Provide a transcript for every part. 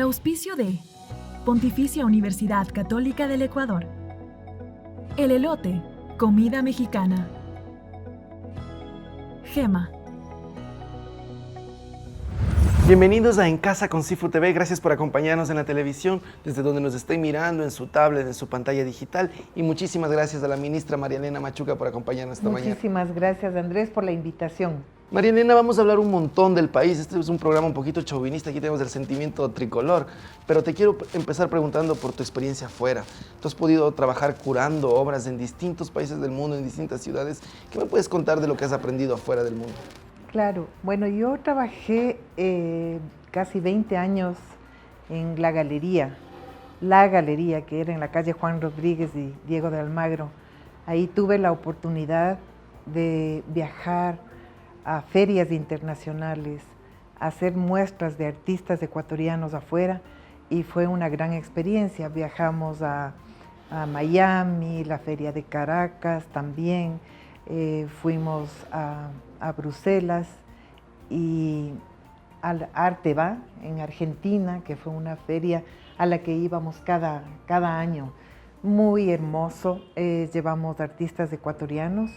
auspicio de Pontificia Universidad Católica del Ecuador. El elote, comida mexicana. Gema. Bienvenidos a En Casa con Cifu TV, gracias por acompañarnos en la televisión, desde donde nos estén mirando, en su tablet, en su pantalla digital, y muchísimas gracias a la ministra María Elena Machuca por acompañarnos esta mañana. Muchísimas gracias, Andrés, por la invitación. María Elena, vamos a hablar un montón del país. Este es un programa un poquito chauvinista, aquí tenemos el sentimiento tricolor, pero te quiero empezar preguntando por tu experiencia afuera. Tú has podido trabajar curando obras en distintos países del mundo, en distintas ciudades. ¿Qué me puedes contar de lo que has aprendido afuera del mundo? Claro, bueno, yo trabajé casi 20 años en la galería que era en la calle Juan Rodríguez y Diego de Almagro. Ahí tuve la oportunidad de viajar a ferias internacionales, a hacer muestras de artistas ecuatorianos afuera, y fue una gran experiencia. Viajamos a Miami, la feria de Caracas también, fuimos a Bruselas y al Arteba en Argentina, que fue una feria a la que íbamos cada año. Muy hermoso, llevamos artistas ecuatorianos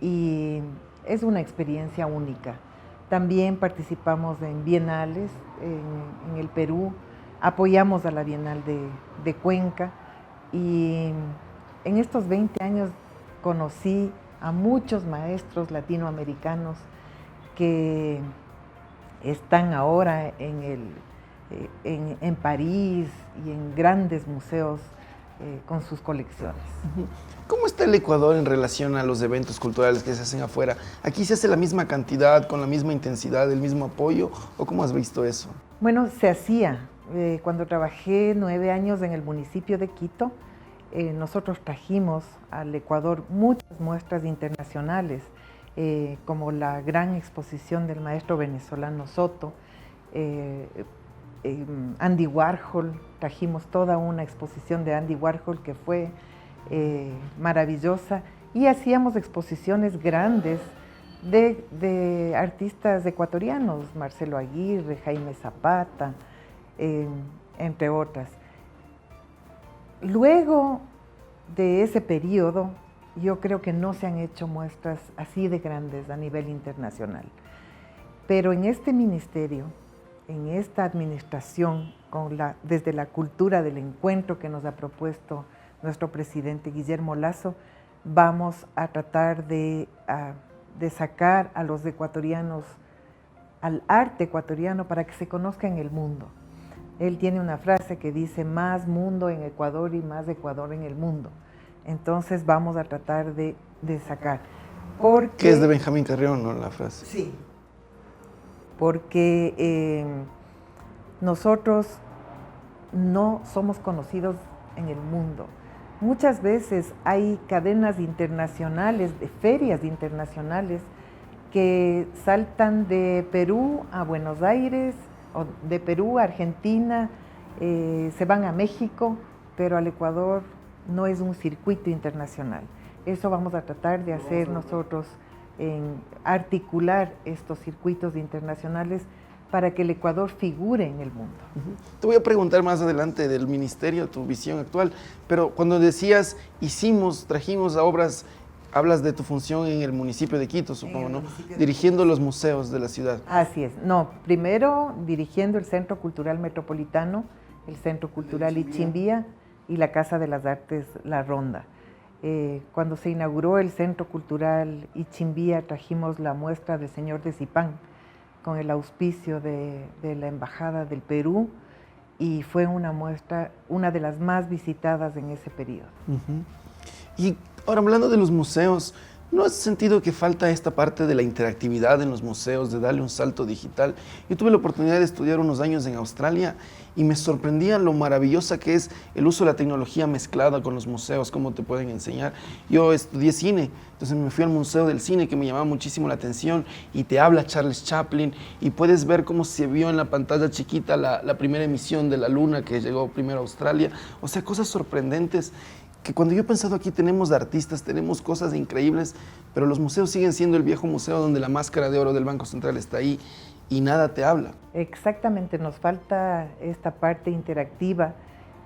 y es una experiencia única. También participamos en bienales en el Perú, apoyamos a la Bienal de Cuenca, y en estos 20 años conocí a muchos maestros latinoamericanos que están ahora en París y en grandes museos con sus colecciones. ¿Cómo está el Ecuador en relación a los eventos culturales que se hacen afuera? ¿Aquí se hace la misma cantidad, con la misma intensidad, el mismo apoyo? ¿O cómo has visto eso? Bueno, se hacía. Cuando trabajé 9 años en el municipio de Quito, nosotros trajimos al Ecuador muchas muestras internacionales, como la gran exposición del maestro venezolano Soto, Andy Warhol. Trajimos toda una exposición de Andy Warhol que fue maravillosa, y hacíamos exposiciones grandes de artistas ecuatorianos, Marcelo Aguirre, Jaime Zapata, entre otras. Luego de ese periodo, yo creo que no se han hecho muestras así de grandes a nivel internacional. Pero en este ministerio, en esta administración, desde la cultura del encuentro que nos ha propuesto nuestro presidente Guillermo Lasso, vamos a tratar de sacar a los ecuatorianos, al arte ecuatoriano, para que se conozca en el mundo. Él tiene una frase que dice: más mundo en Ecuador y más Ecuador en el mundo. Entonces vamos a tratar de sacar. Que es de Benjamín Carrión, ¿no? La frase. Sí. Porque nosotros no somos conocidos en el mundo. Muchas veces hay cadenas internacionales, de ferias internacionales, que saltan de Perú a Buenos Aires, o de Perú a Argentina, se van a México, pero al Ecuador no es un circuito internacional. Eso vamos a tratar de hacer nosotros, articular estos circuitos internacionales para que el Ecuador figure en el mundo. Te voy a preguntar más adelante del ministerio, tu visión actual, pero cuando decías trajimos a obras, hablas de tu función en el municipio de Quito, supongo, ¿no? Dirigiendo los museos de la ciudad. Así es. No, primero dirigiendo el Centro Cultural Metropolitano, el Centro Cultural Ichimbía y la Casa de las Artes La Ronda. Cuando se inauguró el Centro Cultural Ichimbía, trajimos la muestra del Señor de Zipán, con el auspicio de la Embajada del Perú, y fue una muestra, una de las más visitadas en ese periodo. Y ahora, hablando de los museos, ¿no has sentido que falta esta parte de la interactividad en los museos, de darle un salto digital? Yo tuve la oportunidad de estudiar unos años en Australia y me sorprendía lo maravillosa que es el uso de la tecnología mezclada con los museos, cómo te pueden enseñar. Yo estudié cine, entonces me fui al Museo del Cine, que me llamaba muchísimo la atención, y te habla Charles Chaplin, y puedes ver cómo se vio en la pantalla chiquita la primera emisión de la Luna, que llegó primero a Australia. O sea, cosas sorprendentes que cuando yo he pensado aquí tenemos artistas, tenemos cosas increíbles, pero los museos siguen siendo el viejo museo donde la máscara de oro del Banco Central está ahí. y nada te habla. Exactamente, nos falta esta parte interactiva,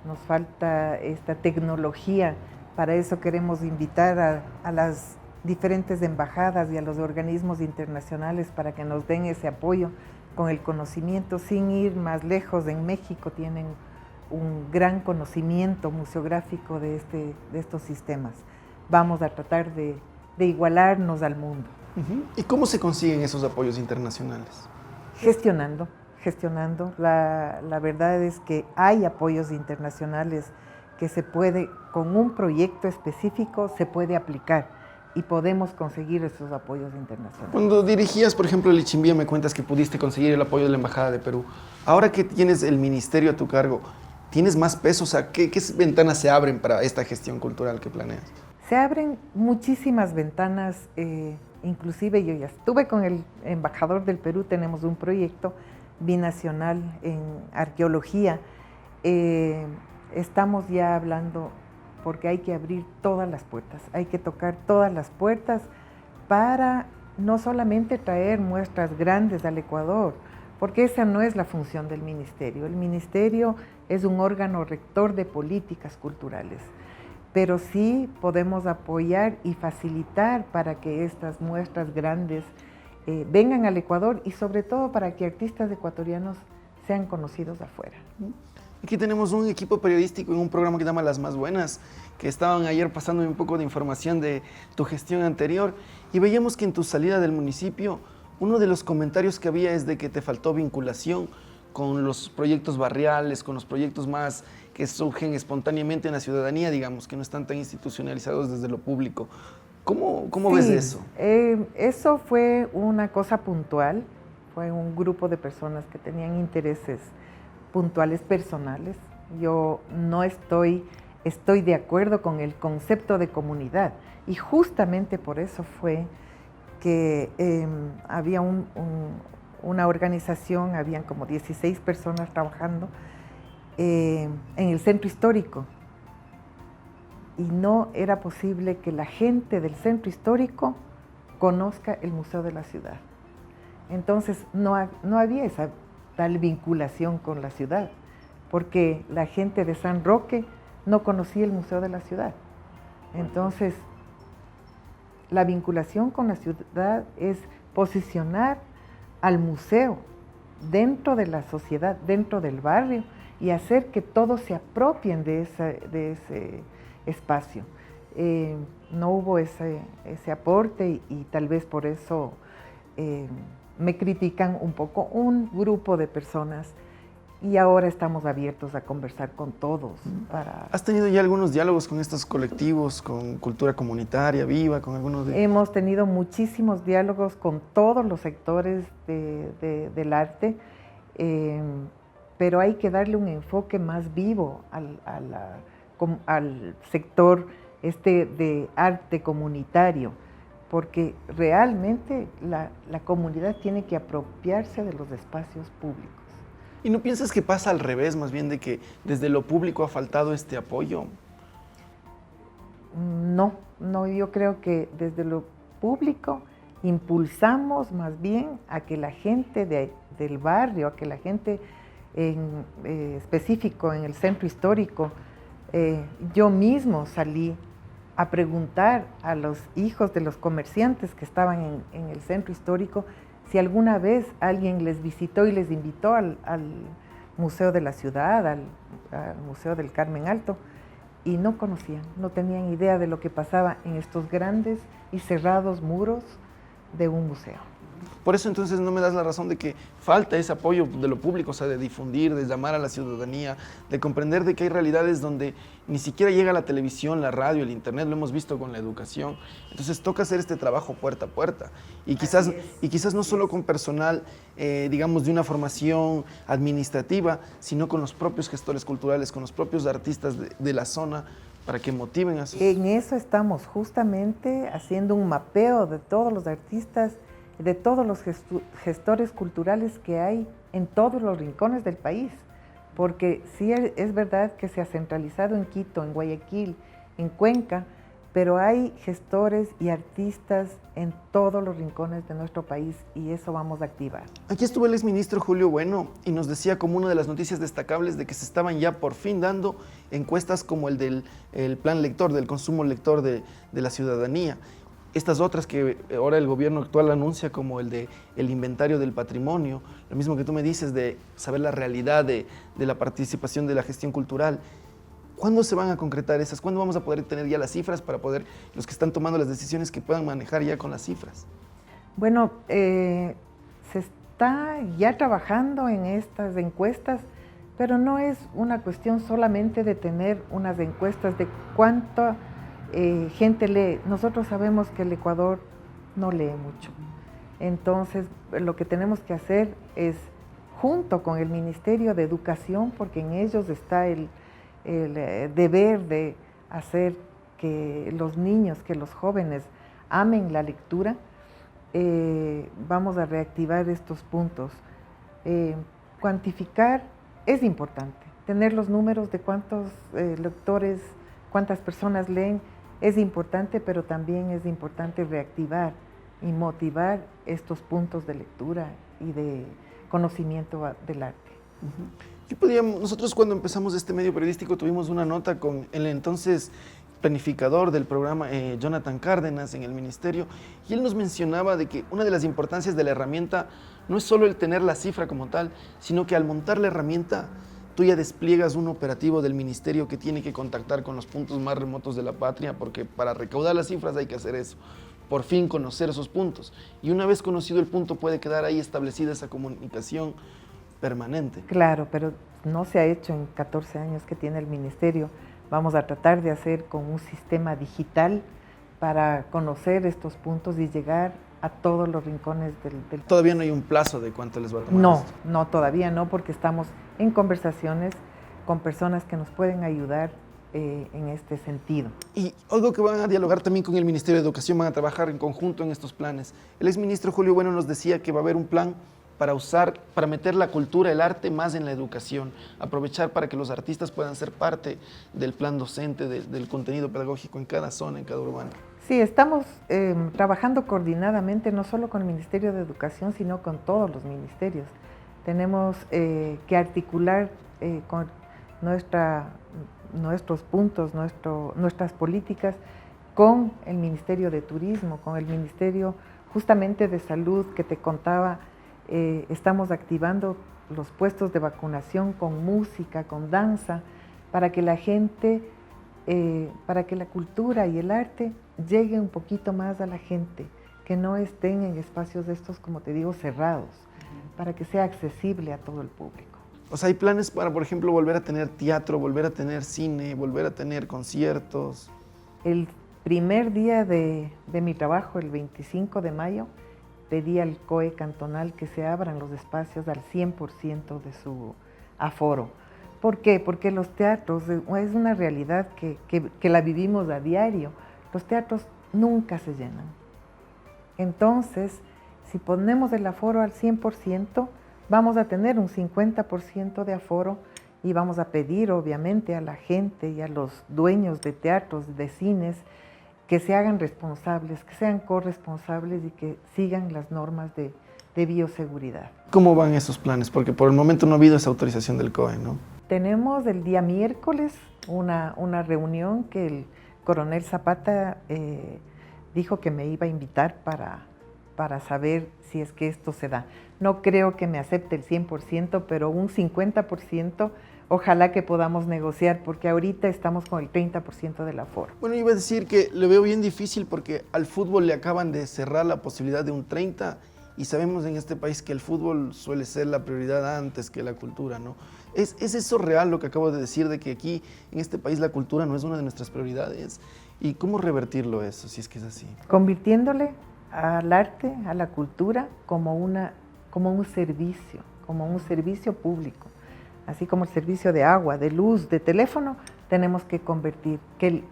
nos falta esta tecnología. Para eso queremos invitar a las diferentes embajadas y a los organismos internacionales para que nos den ese apoyo con el conocimiento, sin ir más lejos. En México tienen un gran conocimiento museográfico de estos sistemas. Vamos a tratar de igualarnos al mundo. ¿Y cómo se consiguen esos apoyos internacionales? Gestionando. La verdad es que hay apoyos internacionales que se puede, con un proyecto específico, se puede aplicar y podemos conseguir esos apoyos internacionales. Cuando dirigías, por ejemplo, el Ichimbía, me cuentas que pudiste conseguir el apoyo de la Embajada de Perú. Ahora que tienes el ministerio a tu cargo, ¿tienes más peso? O sea, ¿qué ventanas se abren para esta gestión cultural que planeas? Se abren muchísimas ventanas, inclusive yo ya estuve con el embajador del Perú, tenemos un proyecto binacional en arqueología. Estamos ya hablando porque hay que abrir todas las puertas, hay que tocar todas las puertas para no solamente traer muestras grandes al Ecuador, porque esa no es la función del ministerio. El ministerio es un órgano rector de políticas culturales, pero sí podemos apoyar y facilitar para que estas muestras grandes vengan al Ecuador y sobre todo para que artistas ecuatorianos sean conocidos afuera. Aquí tenemos un equipo periodístico en un programa que se llama Las Más Buenas, que estaban ayer pasándome un poco de información de tu gestión anterior y veíamos que en tu salida del municipio, uno de los comentarios que había es de que te faltó vinculación con los proyectos barriales, con los proyectos más que surgen espontáneamente en la ciudadanía, digamos, que no están tan institucionalizados desde lo público. ¿Cómo ves eso? Eso fue una cosa puntual, fue un grupo de personas que tenían intereses puntuales personales. Yo no estoy de acuerdo con el concepto de comunidad y justamente por eso fue que había una organización, habían como 16 personas trabajando en el centro histórico y no era posible que la gente del centro histórico conozca el Museo de la Ciudad. Entonces no había esa tal vinculación con la ciudad, porque la gente de San Roque no conocía el Museo de la Ciudad. Entonces, la vinculación con la ciudad es posicionar al museo dentro de la sociedad, dentro del barrio, y hacer que todos se apropien de ese espacio. No hubo ese aporte y tal vez por eso me critican un poco un grupo de personas y ahora estamos abiertos a conversar con todos. ¿Has tenido ya algunos diálogos con estos colectivos, con Cultura Comunitaria, Viva, con algunos de...? Hemos tenido muchísimos diálogos con todos los sectores del arte, pero hay que darle un enfoque más vivo al sector de arte comunitario, porque realmente la comunidad tiene que apropiarse de los espacios públicos. ¿Y no piensas que pasa al revés, más bien de que desde lo público ha faltado este apoyo? No, yo creo que desde lo público impulsamos más bien a que la gente del barrio, a que la gente específico en el centro histórico, yo mismo salí a preguntar a los hijos de los comerciantes que estaban en el centro histórico si alguna vez alguien les visitó y les invitó al Museo de la Ciudad, al Museo del Carmen Alto, y no conocían, no tenían idea de lo que pasaba en estos grandes y cerrados muros de un museo. Por eso entonces no me das la razón de que falta ese apoyo de lo público, o sea, de difundir, de llamar a la ciudadanía, de comprender de que hay realidades donde ni siquiera llega la televisión, la radio, el internet, lo hemos visto con la educación. Entonces toca hacer este trabajo puerta a puerta y quizás no solo con personal, digamos, de una formación administrativa, sino con los propios gestores culturales, con los propios artistas de la zona, para que motiven a sus... En eso estamos justamente haciendo un mapeo de todos los artistas, de todos los gestores culturales que hay en todos los rincones del país, porque sí es verdad que se ha centralizado en Quito, en Guayaquil, en Cuenca, pero hay gestores y artistas en todos los rincones de nuestro país y eso vamos a activar. Aquí estuvo el exministro Julio Bueno y nos decía como una de las noticias destacables de que se estaban ya por fin dando encuestas como el del plan lector, del consumo lector de la ciudadanía. Estas otras que ahora el gobierno actual anuncia como el inventario del patrimonio, lo mismo que tú me dices de saber la realidad de la participación de la gestión cultural. ¿Cuándo se van a concretar esas? ¿Cuándo vamos a poder tener ya las cifras para poder, los que están tomando las decisiones, que puedan manejar ya con las cifras? Bueno, se está ya trabajando en estas encuestas, pero no es una cuestión solamente de tener unas encuestas de cuánta gente lee. Nosotros sabemos que el Ecuador no lee mucho. Entonces, lo que tenemos que hacer es, junto con el Ministerio de Educación, porque en ellos está el deber de hacer que los niños, que los jóvenes amen la lectura, vamos a reactivar estos puntos. Cuantificar es importante, tener los números de cuántos lectores, cuántas personas leen es importante, pero también es importante reactivar y motivar estos puntos de lectura y de conocimiento del arte. Nosotros cuando empezamos este medio periodístico tuvimos una nota con el entonces planificador del programa, Jonathan Cárdenas, en el ministerio, y él nos mencionaba de que una de las importancias de la herramienta no es solo el tener la cifra como tal, sino que al montar la herramienta tú ya despliegas un operativo del ministerio que tiene que contactar con los puntos más remotos de la patria, porque para recaudar las cifras hay que hacer eso, por fin conocer esos puntos, y una vez conocido el punto puede quedar ahí establecida esa comunicación permanente. Claro, pero no se ha hecho en 14 años que tiene el ministerio. Vamos a tratar de hacer con un sistema digital para conocer estos puntos y llegar a todos los rincones del... ¿Todavía no hay un plazo de cuánto les va a tomar esto? No, todavía no, porque estamos en conversaciones con personas que nos pueden ayudar en este sentido. Y algo que van a dialogar también con el Ministerio de Educación, van a trabajar en conjunto en estos planes. El exministro Julio Bueno nos decía que va a haber un plan para meter la cultura, el arte más en la educación, aprovechar para que los artistas puedan ser parte del plan docente, del contenido pedagógico en cada zona, en cada urbano. Sí, estamos trabajando coordinadamente, no solo con el Ministerio de Educación, sino con todos los ministerios. Tenemos que articular con nuestros puntos, nuestras políticas con el Ministerio de Turismo, con el Ministerio justamente de Salud que te contaba. Estamos activando los puestos de vacunación con música, con danza, para que la gente, para que la cultura y el arte llegue un poquito más a la gente, que no estén en espacios de estos, como te digo, cerrados, para que sea accesible a todo el público. O sea, hay planes para, por ejemplo, volver a tener teatro, volver a tener cine, volver a tener conciertos. El primer día de mi trabajo, el 25 de mayo, pedí al COE cantonal que se abran los espacios al 100% de su aforo. ¿Por qué? Porque los teatros, es una realidad que la vivimos a diario, los teatros nunca se llenan. Entonces, si ponemos el aforo al 100%, vamos a tener un 50% de aforo y vamos a pedir obviamente a la gente y a los dueños de teatros, de cines, que se hagan responsables, que sean corresponsables y que sigan las normas de bioseguridad. ¿Cómo van esos planes? Porque por el momento no ha habido esa autorización del COE, ¿no? Tenemos el día miércoles una reunión que el coronel Zapata dijo que me iba a invitar para saber si es que esto se da. No creo que me acepte el 100%, pero un 50%, ojalá que podamos negociar, porque ahorita estamos con el 30% del aforo. Bueno, iba a decir que lo veo bien difícil porque al fútbol le acaban de cerrar la posibilidad de un 30% y sabemos en este país que el fútbol suele ser la prioridad antes que la cultura, ¿no? ¿Es eso real lo que acabo de decir, de que aquí en este país la cultura no es una de nuestras prioridades? ¿Y cómo revertirlo eso, si es que es así? Convirtiéndole al arte, a la cultura, como un servicio público. Así como el servicio de agua, de luz, de teléfono, tenemos que convertir, que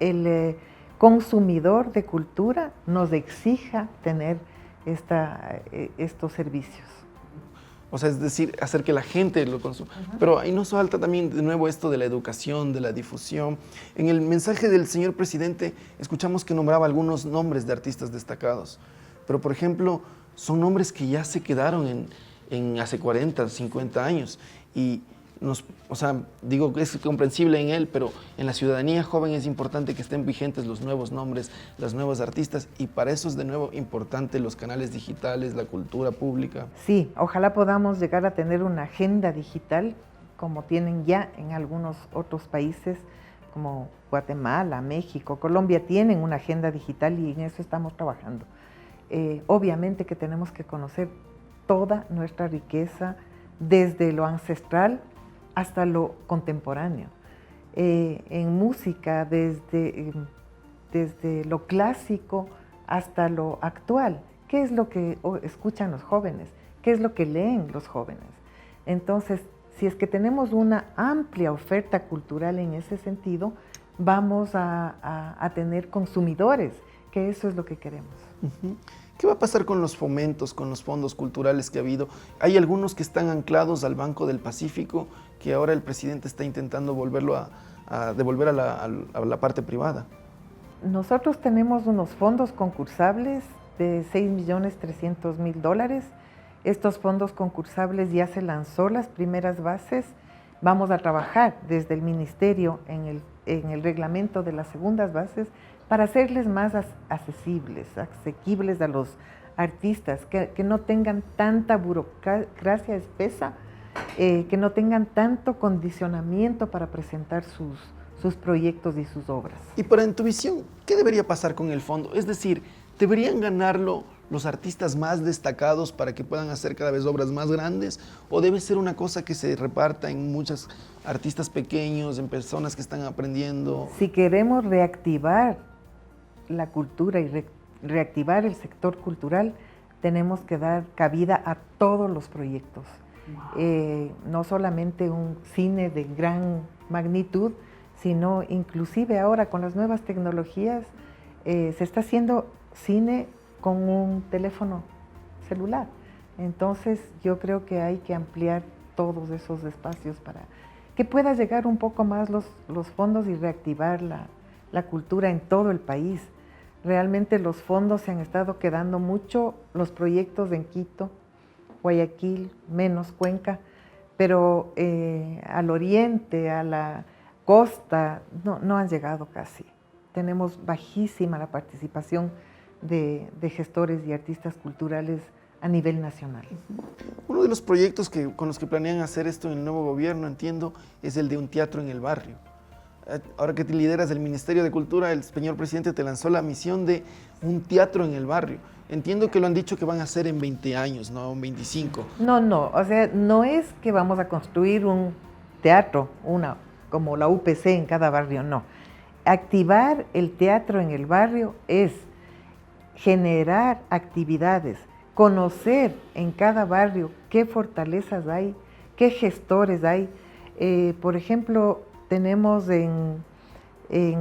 el consumidor de cultura nos exija tener estos servicios. O sea, es decir, hacer que la gente lo consuma. Pero ahí nos falta también de nuevo esto de la educación, de la difusión. En el mensaje del señor presidente escuchamos que nombraba algunos nombres de artistas destacados. Pero, por ejemplo, son nombres que ya se quedaron en hace 40, 50 años. Y o sea, digo que es comprensible en él, pero en la ciudadanía joven es importante que estén vigentes los nuevos nombres, las nuevas artistas, y para eso es de nuevo importante los canales digitales, la cultura pública. Sí, ojalá podamos llegar a tener una agenda digital como tienen ya en algunos otros países como Guatemala, México, Colombia tienen una agenda digital y en eso estamos trabajando. Obviamente que tenemos que conocer toda nuestra riqueza desde lo ancestral hasta lo contemporáneo. En música, desde lo clásico hasta lo actual. ¿Qué es lo que escuchan los jóvenes? ¿Qué es lo que leen los jóvenes? Entonces, si es que tenemos una amplia oferta cultural en ese sentido, vamos a tener consumidores, que eso es lo que queremos. ¿Qué va a pasar con los fomentos, con los fondos culturales que ha habido? Hay algunos que están anclados al Banco del Pacífico, que ahora el presidente está intentando devolver a la parte privada. Nosotros tenemos unos fondos concursables de $6.300.000. Estos fondos concursables ya se lanzó las primeras bases. Vamos a trabajar desde el ministerio en el reglamento de las segundas bases para hacerles más asequibles a los artistas, que no tengan tanta burocracia espesa, que no tengan tanto condicionamiento para presentar sus proyectos y sus obras. Y para en tu visión, ¿qué debería pasar con el fondo? Es decir, ¿deberían ganarlo los artistas más destacados para que puedan hacer cada vez obras más grandes? ¿O debe ser una cosa que se reparta en muchos artistas pequeños, en personas que están aprendiendo? Si queremos reactivar la cultura y reactivar el sector cultural, tenemos que dar cabida a todos los proyectos. No solamente un cine de gran magnitud, sino inclusive ahora con las nuevas tecnologías se está haciendo cine con un teléfono celular. Entonces yo creo que hay que ampliar todos esos espacios para que pueda llegar un poco más los fondos y reactivar la cultura en todo el país. Realmente los fondos se han estado quedando mucho, los proyectos en Quito, Guayaquil, menos Cuenca, pero al oriente, a la costa, no han llegado casi. Tenemos bajísima la participación de gestores y artistas culturales a nivel nacional. Uno de los proyectos con los que planean hacer esto en el nuevo gobierno, entiendo, es el de un teatro en el barrio. Ahora que te lideras el Ministerio de Cultura, el señor presidente te lanzó la misión de un teatro en el barrio. Entiendo que lo han dicho que van a hacer en 20 años, no en 25. No, o sea, no es que vamos a construir un teatro, como la UPC en cada barrio, no. Activar el teatro en el barrio es generar actividades, conocer en cada barrio qué fortalezas hay, qué gestores hay. Por ejemplo, tenemos en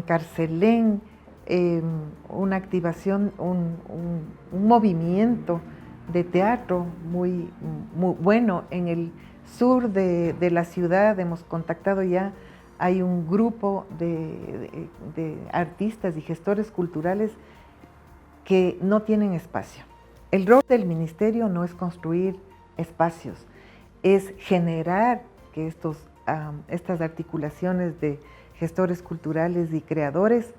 Carcelén una activación, un movimiento de teatro muy bueno. En el sur de la ciudad hemos contactado ya, hay un grupo de artistas y gestores culturales que no tienen espacio. El rol del ministerio no es construir espacios, es generar que estas articulaciones de gestores culturales y creadores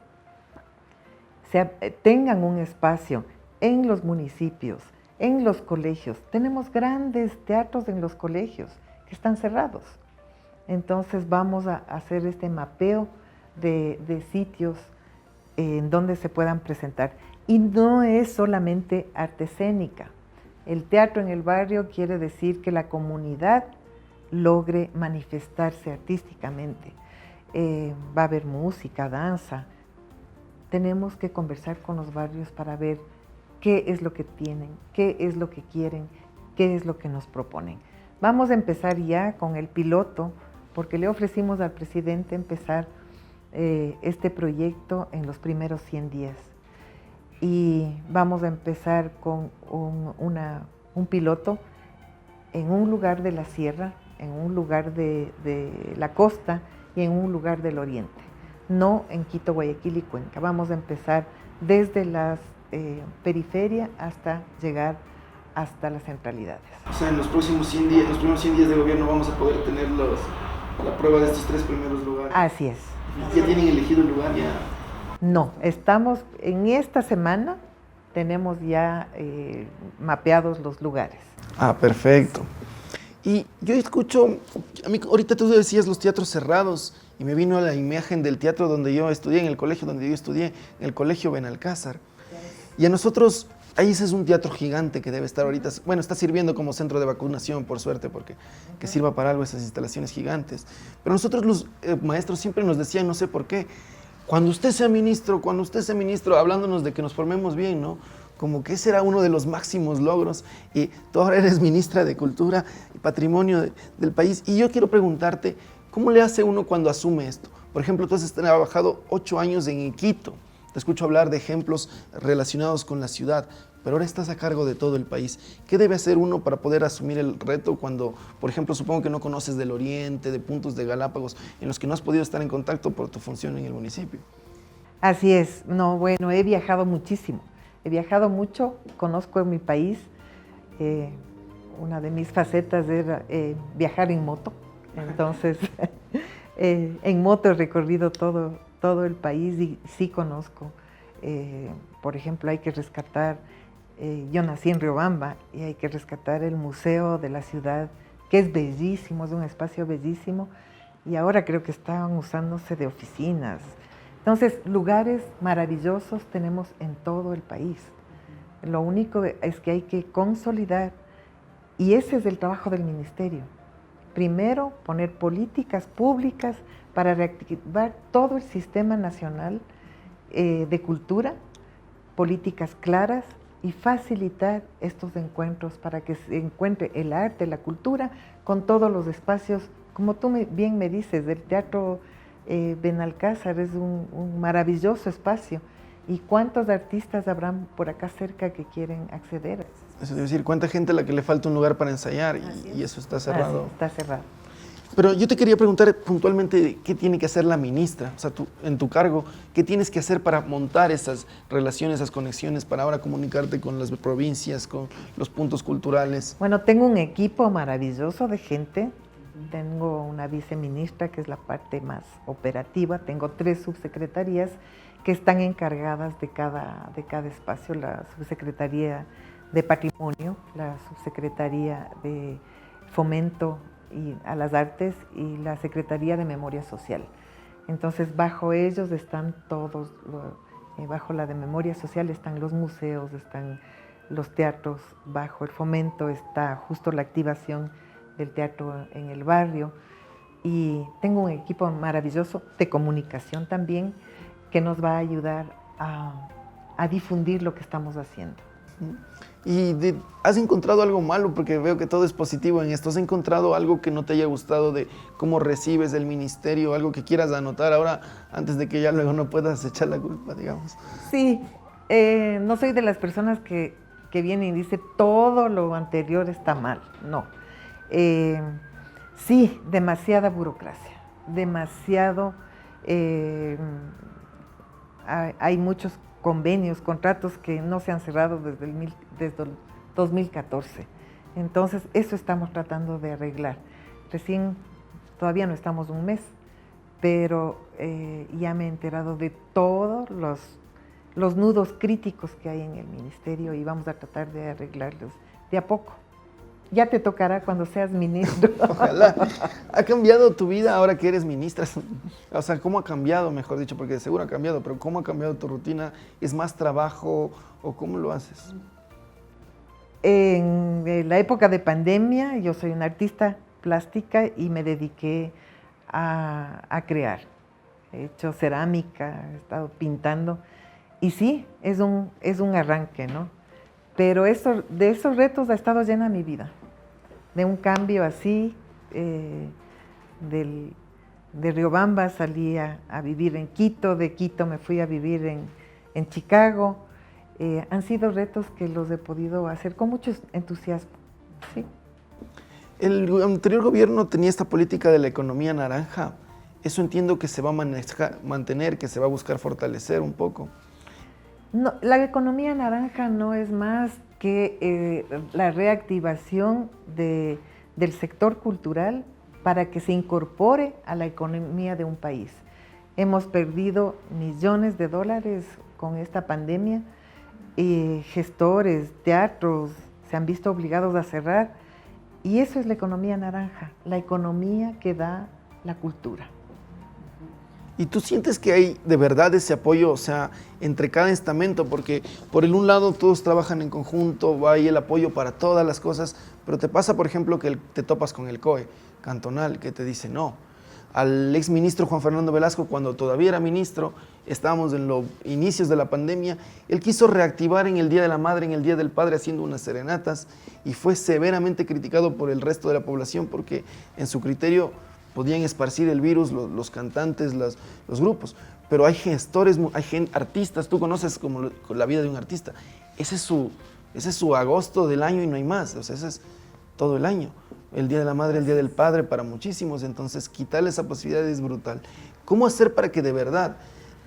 tengan un espacio en los municipios, en los colegios. Tenemos grandes teatros en los colegios que están cerrados. Entonces vamos a hacer este mapeo de sitios en donde se puedan presentar. Y no es solamente arte escénica. El teatro en el barrio quiere decir que la comunidad logre manifestarse artísticamente. Va a haber música, danza. Tenemos que conversar con los barrios para ver qué es lo que tienen, qué es lo que quieren, qué es lo que nos proponen. Vamos a empezar ya con el piloto, porque le ofrecimos al presidente empezar este proyecto en los primeros 100 días. Y vamos a empezar con un piloto en un lugar de la sierra, en un lugar de la costa y en un lugar del oriente, no en Quito, Guayaquil y Cuenca. Vamos a empezar desde las periferias hasta llegar hasta las centralidades. O sea, en los próximos 100 días, los primeros 100 días de gobierno vamos a poder tener la prueba de estos 3 primeros lugares. Así es. ¿Ya tienen elegido el lugar? Ya. No, estamos en esta semana, tenemos ya mapeados los lugares. Ah, perfecto. Y yo escucho, a mí ahorita tú decías los teatros cerrados y me vino la imagen del teatro donde yo estudié, en el colegio donde yo estudié, en el colegio Benalcázar. Y a nosotros, ahí ese es un teatro gigante que debe estar ahorita, bueno, está sirviendo como centro de vacunación, por suerte, porque que sirva para algo esas instalaciones gigantes. Pero nosotros los maestros siempre nos decían, no sé por qué, cuando usted sea ministro, hablándonos de que nos formemos bien, ¿no? Como que ese era uno de los máximos logros, y tú ahora eres ministra de Cultura y Patrimonio del país, y yo quiero preguntarte, ¿cómo le hace uno cuando asume esto? Por ejemplo, tú has trabajado 8 años en Quito, te escucho hablar de ejemplos relacionados con la ciudad, pero ahora estás a cargo de todo el país. ¿Qué debe hacer uno para poder asumir el reto cuando, por ejemplo, supongo que no conoces del Oriente, de puntos de Galápagos, en los que no has podido estar en contacto por tu función en el municipio? Así es, no, bueno, he viajado muchísimo. He viajado mucho, conozco mi país. Una de mis facetas era viajar en moto. Entonces, en moto he recorrido todo el país y sí conozco. Por ejemplo, hay que rescatar, yo nací en Riobamba y hay que rescatar el museo de la ciudad, que es bellísimo, es un espacio bellísimo, y ahora creo que están usándose de oficinas. Entonces, lugares maravillosos tenemos en todo el país. Lo único es que hay que consolidar, y ese es el trabajo del ministerio. Primero, poner políticas públicas para reactivar todo el sistema nacional de cultura, políticas claras y facilitar estos encuentros para que se encuentre el arte, la cultura, con todos los espacios, como tú bien me dices, del Teatro Benalcázar es un maravilloso espacio. ¿Y cuántos artistas habrán por acá cerca que quieren acceder? Eso debe decir, ¿cuánta gente a la que le falta un lugar para ensayar y eso está cerrado? Está cerrado. Pero yo te quería preguntar puntualmente qué tiene que hacer la ministra, o sea, tú, en tu cargo, ¿qué tienes que hacer para montar esas relaciones, esas conexiones, para ahora comunicarte con las provincias, con los puntos culturales? Bueno, tengo un equipo maravilloso de gente. Tengo una viceministra que es la parte más operativa, tengo 3 subsecretarías que están encargadas de cada espacio, la subsecretaría de Patrimonio, la subsecretaría de Fomento a las Artes y la Secretaría de Memoria Social. Entonces, bajo ellos están todos, bajo la de Memoria Social están los museos, están los teatros, bajo el Fomento está justo la activación del teatro en el barrio, y tengo un equipo maravilloso de comunicación también que nos va a ayudar a difundir lo que estamos haciendo. ¿Y has encontrado algo malo? Porque veo que todo es positivo en esto. ¿Has encontrado algo que no te haya gustado de cómo recibes el ministerio? ¿Algo que quieras anotar ahora antes de que ya luego no puedas echar la culpa, digamos? Sí, no soy de las personas que vienen y dicen todo lo anterior está mal. No. Sí, demasiada burocracia, demasiado. Hay muchos convenios, contratos que no se han cerrado desde el 2014. Entonces, eso estamos tratando de arreglar. Todavía no estamos un mes, pero ya me he enterado de todos los nudos críticos que hay en el ministerio y vamos a tratar de arreglarlos de a poco. Ya te tocará cuando seas ministro. Ojalá. ¿Ha cambiado tu vida ahora que eres ministra? O sea, ¿cómo ha cambiado, mejor dicho? Porque seguro ha cambiado, pero ¿cómo ha cambiado tu rutina? ¿Es más trabajo o cómo lo haces? En la época de pandemia, yo soy una artista plástica y me dediqué a crear. He hecho cerámica, he estado pintando. Y sí, es un arranque, ¿no? Pero de esos retos ha estado llena mi vida. De un cambio así, de Riobamba salí a vivir en Quito, de Quito me fui a vivir en Chicago. Han sido retos que los he podido hacer con mucho entusiasmo, ¿sí? El anterior gobierno tenía esta política de la economía naranja. Eso entiendo que se va a mantener, que se va a buscar fortalecer un poco. No, la economía naranja no es más que la reactivación del sector cultural para que se incorpore a la economía de un país. Hemos perdido millones de dólares con esta pandemia y gestores, teatros se han visto obligados a cerrar, y eso es la economía naranja, la economía que da la cultura. ¿Y tú sientes que hay de verdad ese apoyo, o sea, entre cada estamento? Porque por el un lado todos trabajan en conjunto, va ahí el apoyo para todas las cosas, pero te pasa, por ejemplo, que te topas con el COE cantonal, que te dice no. Al exministro Juan Fernando Velasco, cuando todavía era ministro, estábamos en los inicios de la pandemia, él quiso reactivar en el Día de la Madre, en el Día del Padre, haciendo unas serenatas, y fue severamente criticado por el resto de la población, porque en su criterio podían esparcir el virus los cantantes, los grupos, pero hay gestores, hay artistas, tú conoces como la vida de un artista, ese es su agosto del año y no hay más, o sea, ese es todo el año. El Día de la Madre, el Día del Padre para muchísimos, entonces quitarle esa posibilidad es brutal. ¿Cómo hacer para que de verdad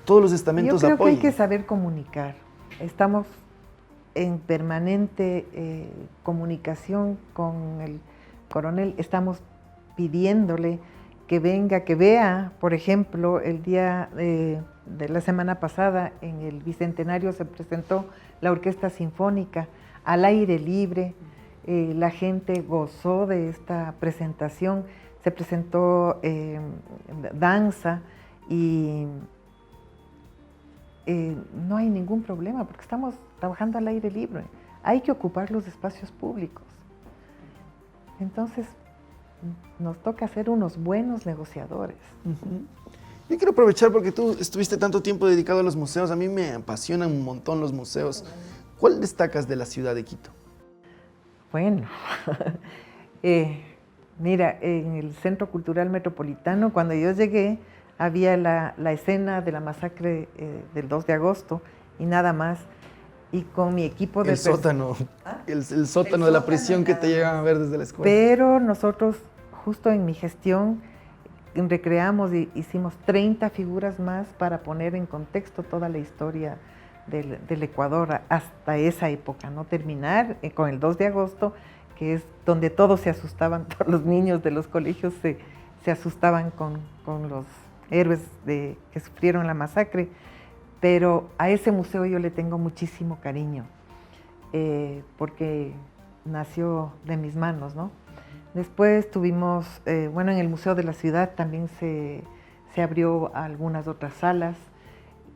todos los estamentos apoyen? Yo creo que hay que saber comunicar. Estamos en permanente comunicación con el coronel, estamos pidiéndole que venga, que vea, por ejemplo, el día de la semana pasada en el Bicentenario se presentó la Orquesta Sinfónica al aire libre. La gente gozó de esta presentación, se presentó danza y no hay ningún problema porque estamos trabajando al aire libre. Hay que ocupar los espacios públicos. Entonces, nos toca ser unos buenos negociadores. Uh-huh. Yo quiero aprovechar porque tú estuviste tanto tiempo dedicado a los museos, a mí me apasionan un montón los museos. ¿Cuál destacas de la ciudad de Quito? Bueno, mira, en el Centro Cultural Metropolitano, cuando yo llegué, había la escena de la masacre del 2 de agosto y nada más. Y con mi equipo de... El sótano, el sótano de la prisión que te llegan a ver desde la escuela. Pero nosotros, justo en mi gestión, recreamos y hicimos 30 figuras más para poner en contexto toda la historia del Ecuador hasta esa época, no terminar con el 2 de agosto, que es donde todos se asustaban, todos los niños de los colegios se asustaban con los héroes que sufrieron la masacre, pero a ese museo yo le tengo muchísimo cariño, porque nació de mis manos, ¿no? Después tuvimos, en el Museo de la Ciudad también se abrió algunas otras salas.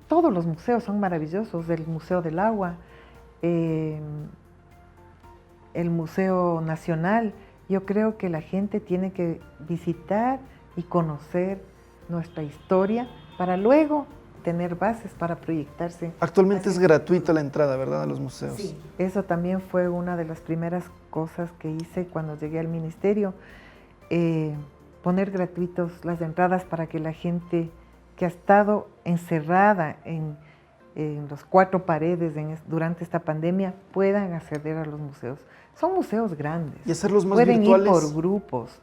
Todos los museos son maravillosos, el Museo del Agua, el Museo Nacional. Yo creo que la gente tiene que visitar y conocer nuestra historia para luego tener bases para proyectarse. Actualmente es gratuita la entrada, ¿verdad?, a los museos. Sí, eso también fue una de las primeras cosas que hice cuando llegué al ministerio, poner gratuitos las entradas para que la gente que ha estado encerrada en las 4 paredes durante esta pandemia puedan acceder a los museos. Son museos grandes. Y hacerlos más pueden virtuales. Ir por grupos.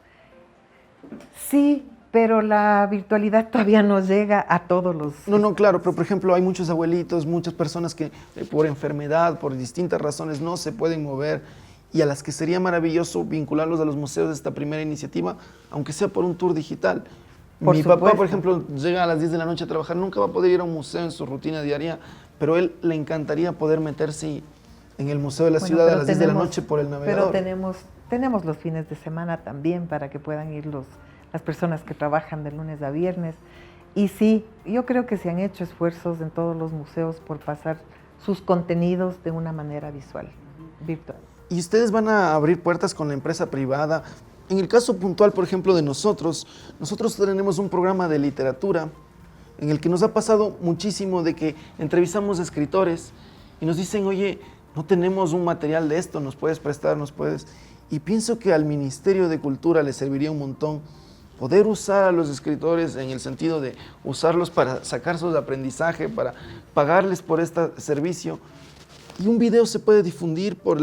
Sí, pero la virtualidad todavía no llega a todos los... No, claro, pero por ejemplo hay muchos abuelitos, muchas personas que por enfermedad, por distintas razones no se pueden mover y a las que sería maravilloso vincularlos a los museos de esta primera iniciativa, aunque sea por un tour digital. Mi papá, por ejemplo, llega a las 10 de la noche a trabajar, nunca va a poder ir a un museo en su rutina diaria, pero a él le encantaría poder meterse en el Museo de la Ciudad a las 10 de la noche por el navegador. Pero tenemos los fines de semana también para que puedan ir las personas que trabajan de lunes a viernes. Y sí, yo creo que se han hecho esfuerzos en todos los museos por pasar sus contenidos de una manera visual, virtual. ¿Y ustedes van a abrir puertas con la empresa privada? En el caso puntual, por ejemplo, de nosotros tenemos un programa de literatura en el que nos ha pasado muchísimo de que entrevistamos a escritores y nos dicen, oye, no tenemos un material de esto, ¿nos puedes prestar? Y pienso que al Ministerio de Cultura le serviría un montón poder usar a los escritores en el sentido de usarlos para sacar su aprendizaje, para pagarles por este servicio. Y un video se puede difundir por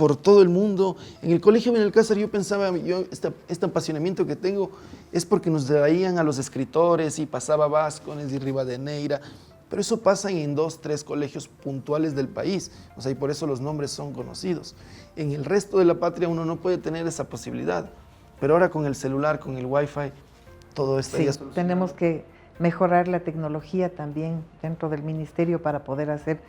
por todo el mundo. En el colegio Benalcázar yo pensaba, este apasionamiento que tengo es porque nos traían a los escritores y pasaba Vázquez y Rivadeneira, pero eso pasa en 2, 3 colegios puntuales del país, o sea, y por eso los nombres son conocidos. En el resto de la patria uno no puede tener esa posibilidad, pero ahora con el celular, con el wifi, todo está ya solucionado. Tenemos que mejorar la tecnología también dentro del ministerio para poder hacer,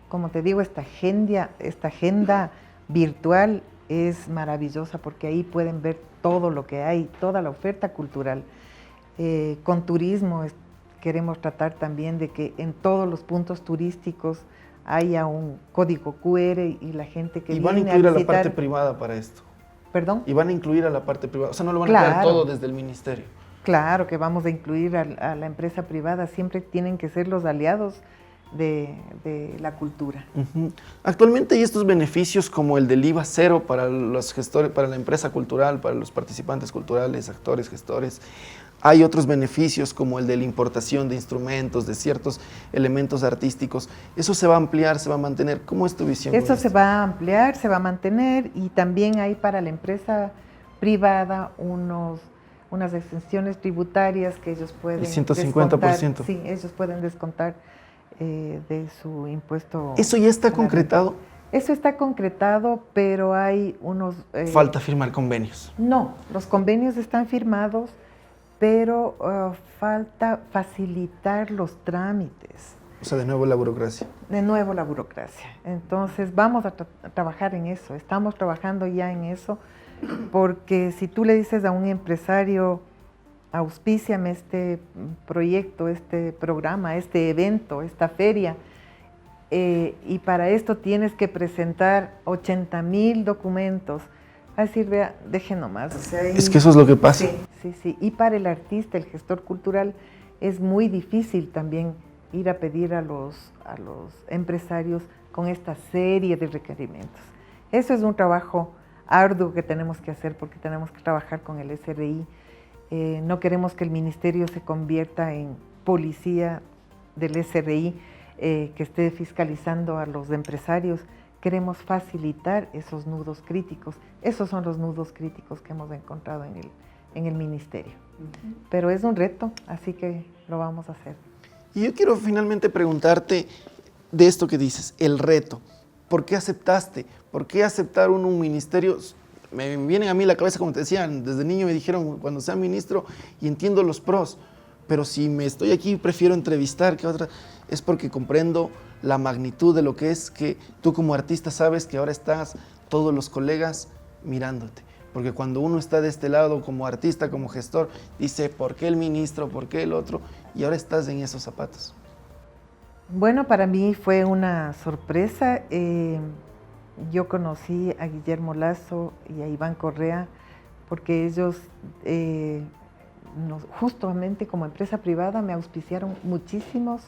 como te digo, esta agenda virtual es maravillosa porque ahí pueden ver todo lo que hay, toda la oferta cultural. Con turismo queremos tratar también de que en todos los puntos turísticos haya un código QR y la gente que viene a visitar... Y van a incluir a la parte privada para esto. ¿Perdón? Y van a incluir a la parte privada, o sea, no lo van a crear todo desde el ministerio. Claro que vamos a incluir a la empresa privada, siempre tienen que ser los aliados de la cultura. Actualmente hay estos beneficios como el del IVA cero para los gestores, para la empresa cultural, para los participantes culturales, actores, gestores. Hay otros beneficios como el de la importación de instrumentos, de ciertos elementos artísticos. ¿Eso se va a ampliar, se va a mantener? ¿Cómo es tu visión? Eso se va a ampliar, se va a mantener y también hay para la empresa privada unas exenciones tributarias que ellos pueden el 150%. Sí, ellos pueden descontar de su impuesto. ¿Eso ya está concretado? Eso está concretado, pero hay unos... Falta firmar convenios. No, los convenios están firmados, pero falta facilitar los trámites. O sea, de nuevo la burocracia. De nuevo la burocracia. Entonces vamos a trabajar en eso, estamos trabajando ya en eso, porque si tú le dices a un empresario, auspíciame este proyecto, este programa, este evento, esta feria, y para esto tienes que presentar 80,000 documentos, a decir, vea, deje nomás. O sea, es que eso es lo que pasa. Sí. Y para el artista, el gestor cultural, es muy difícil también ir a pedir a los empresarios con esta serie de requerimientos. Eso es un trabajo arduo que tenemos que hacer porque tenemos que trabajar con el SRI. No queremos que el ministerio se convierta en policía del SRI que esté fiscalizando a los empresarios. Queremos facilitar esos nudos críticos. Esos son los nudos críticos que hemos encontrado en el ministerio. Pero es un reto, así que lo vamos a hacer. Y yo quiero finalmente preguntarte de esto que dices, el reto. ¿Por qué aceptaste? ¿Por qué aceptar un ministerio? Me vienen a mí a la cabeza, como te decían, desde niño me dijeron, cuando sea ministro, y entiendo los pros, pero si me estoy aquí, prefiero entrevistar que otra, es porque comprendo la magnitud de lo que es que tú como artista sabes que ahora estás todos los colegas mirándote. Porque cuando uno está de este lado como artista, como gestor, dice, ¿por qué el ministro? ¿Por qué el otro? Y ahora estás en esos zapatos. Bueno, para mí fue una sorpresa. Yo conocí a Guillermo Lazo y a Iván Correa porque ellos justamente como empresa privada me auspiciaron muchísimos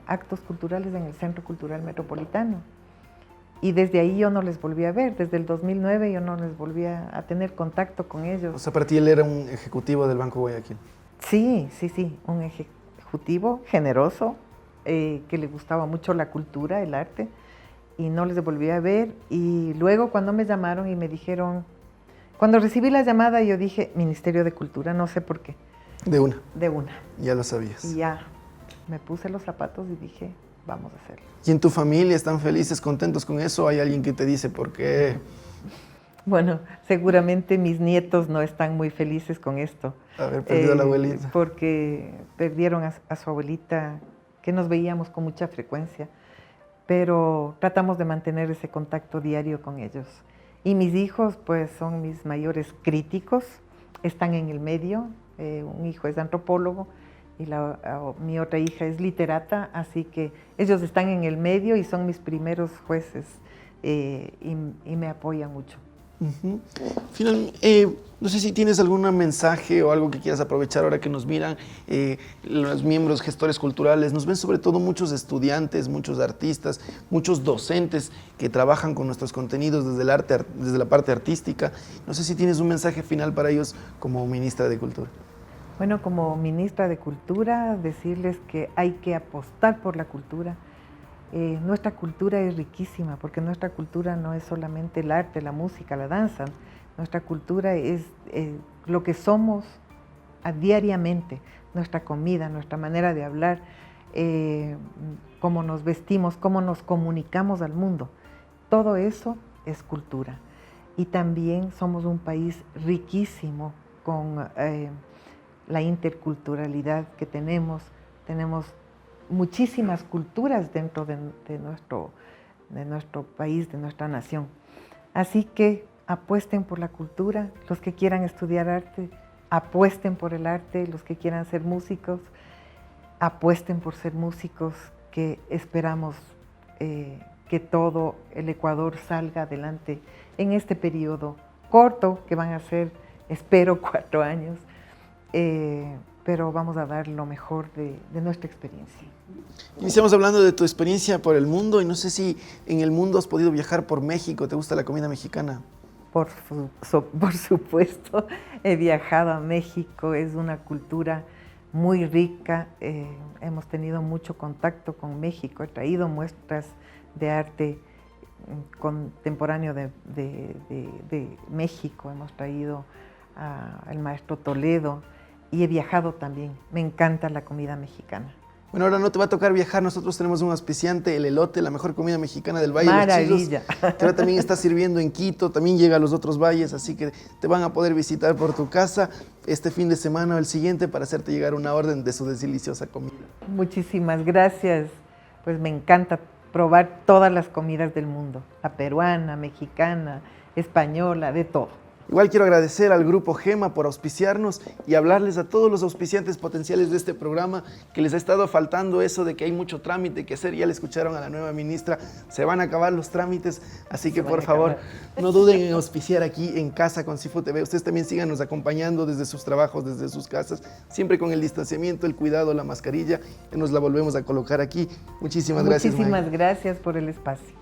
actos culturales en el Centro Cultural Metropolitano. Y desde ahí yo no les volví a ver, desde el 2009 yo no les volví a tener contacto con ellos. O sea, para ti él era un ejecutivo del Banco Guayaquil. Sí, un ejecutivo generoso, que le gustaba mucho la cultura, el arte, y no les volví a ver. Y luego cuando me llamaron y me dijeron, cuando recibí la llamada yo dije, Ministerio de Cultura, no sé por qué. De una. De una. Ya lo sabías. Y ya, me puse los zapatos y dije, vamos a hacerlo. ¿Y en tu familia están felices, contentos con eso? ¿Hay alguien que te dice por qué? Bueno, seguramente mis nietos no están muy felices con esto. Haber perdido a la abuelita. Porque perdieron a su abuelita, que nos veíamos con mucha frecuencia, pero tratamos de mantener ese contacto diario con ellos. Y mis hijos, pues, son mis mayores críticos, están en el medio. Un hijo es antropólogo y mi otra hija es literata, así que ellos están en el medio y son mis primeros jueces y me apoyan mucho. Finalmente, no sé si tienes algún mensaje o algo que quieras aprovechar ahora que nos miran los miembros gestores culturales. Nos ven sobre todo muchos estudiantes, muchos artistas, muchos docentes que trabajan con nuestros contenidos desde el arte, desde la parte artística. No sé si tienes un mensaje final para ellos como ministra de Cultura. Bueno, como ministra de Cultura, decirles que hay que apostar por la cultura. Nuestra cultura es riquísima, porque nuestra cultura no es solamente el arte, la música, la danza. Nuestra cultura es lo que somos diariamente, nuestra comida, nuestra manera de hablar, cómo nos vestimos, cómo nos comunicamos al mundo. Todo eso es cultura. Y también somos un país riquísimo con la interculturalidad que tenemos. Tenemos muchísimas culturas dentro de nuestro país, de nuestra nación. Así que apuesten por la cultura, los que quieran estudiar arte, apuesten por el arte, los que quieran ser músicos, apuesten por ser músicos, que esperamos que todo el Ecuador salga adelante en este periodo corto, que van a ser, espero, 4 años, pero vamos a dar lo mejor de nuestra experiencia. Iniciamos hablando de tu experiencia por el mundo y no sé si en el mundo has podido viajar por México. ¿Te gusta la comida mexicana? Por supuesto, he viajado a México, es una cultura muy rica, hemos tenido mucho contacto con México, he traído muestras de arte contemporáneo de México, hemos traído al maestro Toledo y he viajado también, me encanta la comida mexicana. Bueno, ahora no te va a tocar viajar, nosotros tenemos un auspiciante, el elote, la mejor comida mexicana del Valle Maravilla. de los Chillos, que ahora también está sirviendo en Quito, también llega a los otros valles, así que te van a poder visitar por tu casa este fin de semana o el siguiente para hacerte llegar una orden de su deliciosa comida. Muchísimas gracias, pues me encanta probar todas las comidas del mundo, la peruana, mexicana, española, de todo. Igual quiero agradecer al Grupo Gema por auspiciarnos y hablarles a todos los auspiciantes potenciales de este programa que les ha estado faltando eso de que hay mucho trámite que hacer. Ya le escucharon a la nueva ministra, se van a acabar los trámites, así que por favor no duden en auspiciar aquí en casa con Cifu TV. Ustedes también síganos acompañando desde sus trabajos, desde sus casas, siempre con el distanciamiento, el cuidado, la mascarilla, que nos la volvemos a colocar aquí. Muchísimas gracias. Muchísimas gracias por el espacio.